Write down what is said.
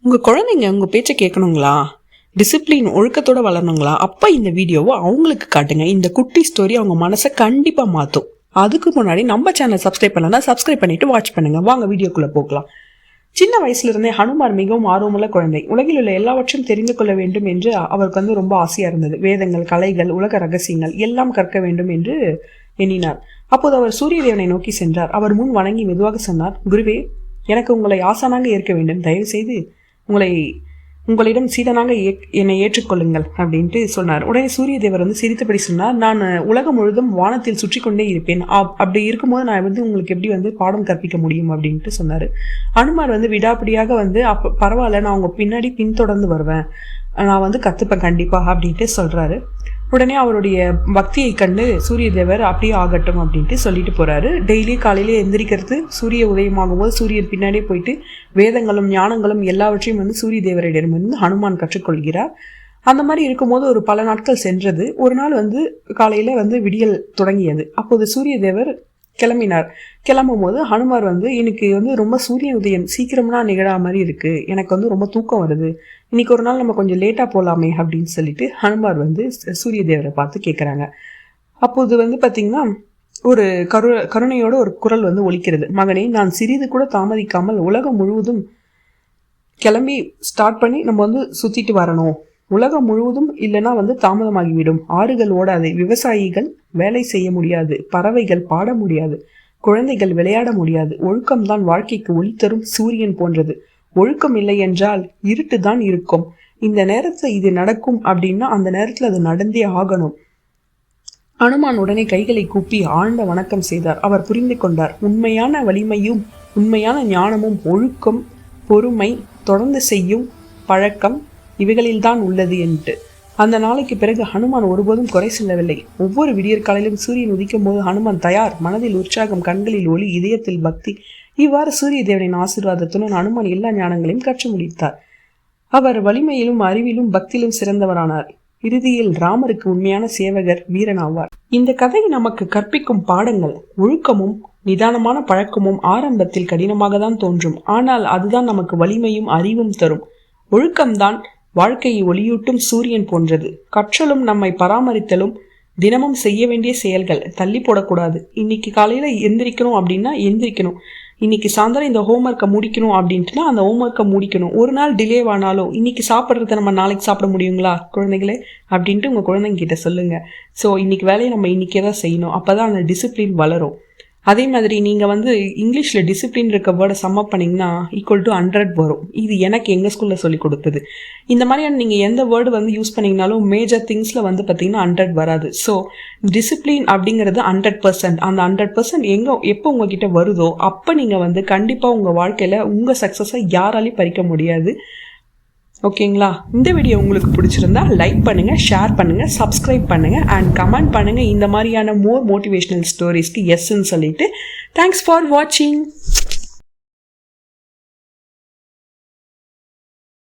உங்கள் குழந்தைங்க உங்கள் பேச்சை கேட்கணுங்களா, டிசிப்ளின் ஒழுக்கத்தோடு வளரணுங்களா, அப்போ இந்த வீடியோவை அவங்களுக்கு காட்டுங்க. இந்த குட்டி ஸ்டோரி அவங்க மனசை கண்டிப்பாக மாற்றும். அதுக்கு முன்னாடி நம்ம சேனல் சப்ஸ்கிரைப் பண்ணலன்னா சப்ஸ்கிரைப் பண்ணிவிட்டு வாட்ச் பண்ணுங்கள். வாங்க வீடியோக்குள்ளே போகலாம். சின்ன வயசுலேருந்தே ஹனுமார் மிகவும் ஆர்வமுள்ள குழந்தை. உலகில் உள்ள எல்லாவற்றையும் தெரிந்து கொள்ள வேண்டும் என்று அவருக்கு ரொம்ப ஆசையாக இருந்தது. வேதங்கள், கலைகள், உலக ரகசியங்கள் எல்லாம் கற்க வேண்டும் என்று எண்ணினார். அப்போது அவர் சூரிய தேவனை நோக்கி சென்றார். அவர் முன் வணங்கி மெதுவாக சொன்னார், குருவே, எனக்கு உங்களை ஆசானாக ஏற்க வேண்டும். தயவு செய்து உங்களிடம் சீடனாக என்னை ஏற்றுக்கொள்ளுங்கள் அப்படின்ட்டு சொன்னார். உடனே சூரிய தேவர் சிரித்தபடி சொன்னார், நான் உலகம் முழுதும் வானத்தில் சுற்றி கொண்டே இருப்பேன். அப்படி இருக்கும்போது நான் உங்களுக்கு எப்படி பாடம் கற்பிக்க முடியும் அப்படின்ட்டு சொன்னார். அனுமார் விடாப்பிடியாக பரவாயில்ல, நான் உங்க பின்னாடி பின்தொடர்ந்து வருவேன், நான் கற்றுப்பேன் கண்டிப்பாக அப்படின்ட்டு சொல்கிறாரு. உடனே அவருடைய பக்தியை கண்டு சூரிய தேவர் அப்படியே ஆகட்டும் அப்படின்ட்டு சொல்லிட்டு போகிறாரு. டெய்லி காலையிலே எந்திரிக்கிறது, சூரிய உதயமாகும் போது சூரியன் பின்னாடியே போயிட்டு வேதங்களும் ஞானங்களும் எல்லாவற்றையும் சூரிய தேவரிடமிருந்து ஹனுமான் கற்றுக்கொள்கிறார். அந்த மாதிரி இருக்கும்போது ஒரு பல நாட்கள் சென்றது. ஒரு நாள் காலையில் விடியல் தொடங்கியது. அப்போது சூரிய தேவர் கிளம்பினார். கிளம்பும் போது ஹனுமார் எனக்கு ரொம்ப சூரிய உதயம் சீக்கிரம்லாம் நிகழா மாதிரி இருக்குது, எனக்கு ரொம்ப தூக்கம் வருது, இன்னைக்கு ஒரு நாள் நம்ம கொஞ்சம் லேட்டாக போகலாமே அப்படின்னு சொல்லிட்டு ஹனுமார் சூரிய தேவரை பார்த்து கேட்குறாங்க. அப்போது பார்த்திங்கன்னா ஒரு கருணையோட ஒரு குரல் ஒலிக்கிறது. மகனே, நான் சிறிது கூட தாமதிக்காமல் உலகம் முழுவதும் கிளம்பி ஸ்டார்ட் பண்ணி நம்ம சுற்றிட்டு வரணும். உலகம் முழுவதும் இல்லைன்னா தாமதமாகிவிடும். ஆறுகள் ஓடாது, விவசாயிகள் வேலை செய்ய முடியாது, பறவைகள் பாட முடியாது, குழந்தைகள் விளையாட முடியாது. ஒழுக்கம்தான் வாழ்க்கைக்கு ஒளி தரும் சூரியன் போன்றது. ஒழுக்கம் இல்லை என்றால் இருட்டு தான் இருக்கும். இந்த நேரத்தில் இது நடக்கும் அப்படின்னா அந்த நேரத்தில் அது நடந்தே ஆகணும். அனுமான் உடனே கைகளை கூப்பி ஆழ்ந்த வணக்கம் செய்தார். அவர் புரிந்து கொண்டார், உண்மையான வலிமையும் உண்மையான ஞானமும் ஒழுக்கம், பொறுமை, தொடர்ந்து செய்யும் பழக்கம் இவைகளில்தான் உள்ளது என்று. அந்த நாளைக்கு பிறகு ஹனுமான் ஒருபோதும் குறை சொல்லவில்லை. ஒவ்வொரு விடியற்காலையிலும் சூரியன் உதிக்கும் போது ஹனுமான் தயார், மனதில் உற்சாகம், கண்களில் ஒளி, இதயத்தில் பக்தி. இவ்வாறு சூரிய தேவனின் ஆசீர்வாதத்துடன் ஹனுமான் எல்லா ஞானங்களையும் கற்று முடித்தார். அவர் வலிமையிலும் அறிவிலும் பக்தியிலும் சிறந்தவரானார். இறுதியில் ராமருக்கு உண்மையான சேவகர், வீரனாவார். இந்த கதை நமக்கு கற்பிக்கும் பாடங்கள்: ஒழுக்கமும் நிதானமான பழக்கமும் ஆரம்பத்தில் கடினமாக தான் தோன்றும், ஆனால் அதுதான் நமக்கு வலிமையும் அறிவும் தரும். ஒழுக்கம்தான் வாழ்க்கையை ஒளியூட்டும் சூரியன் போன்றது. கற்றலும் நம்மை பராமரித்தலும் தினமும் செய்ய வேண்டிய செயல்கள். தள்ளி போடக்கூடாது. இன்னைக்கு காலையில எந்திரிக்கணும் அப்படின்னா எந்திரிக்கணும். இன்னைக்கு சாயந்தரம் இந்த ஹோம்ஒர்க்கை முடிக்கணும் அப்படின்ட்டுனா அந்த ஹோம்ஒர்க்கை முடிக்கணும். ஒரு நாள் டிலே ஆனாலும் இன்னைக்கு சாப்பிட்றத நம்ம நாளைக்கு சாப்பிட முடியுங்களா குழந்தைகளே அப்படின்ட்டு உங்கள் குழந்தைங்க கிட்ட சொல்லுங்க. ஸோ இன்னைக்கு வேலையை நம்ம இன்னைக்கே தான் செய்யணும். அப்போதான் அந்த டிசிப்ளின் வளரும். அதே மாதிரி நீங்கள் இங்கிலீஷில் டிசிப்ளின் இருக்க வேர்டை சம்மப் பண்ணிங்கன்னா ஈக்குவல் டு 100 வரும். இது எனக்கு எங்கள் ஸ்கூலில் சொல்லி கொடுத்தது. இந்த மாதிரியான நீங்கள் எந்த வேர்டு யூஸ் பண்ணிங்கனாலும் மேஜர் திங்ஸில் பார்த்தீங்கன்னா 100 வராது. ஸோ டிசிப்ளின் அப்படிங்கிறது 100%. அந்த 100% எப்போ உங்ககிட்ட வருதோ அப்போ நீங்கள் கண்டிப்பாக உங்கள் வாழ்க்கையில் உங்கள் சக்ஸஸை யாராலையும் பறிக்க முடியாது. ஓகேங்களா? இந்த வீடியோ உங்களுக்கு பிடிச்சிருந்தா லைக் பண்ணுங்கள், ஷேர் பண்ணுங்கள், சப்ஸ்கிரைப் பண்ணுங்கள் அண்ட் கமெண்ட் பண்ணுங்கள். இந்த மாதிரியான மோட்டிவேஷனல் ஸ்டோரிஸ்க்கு எஸ்ன்னு சொல்லிட்டு. தேங்க்ஸ் ஃபார் வாட்சிங்.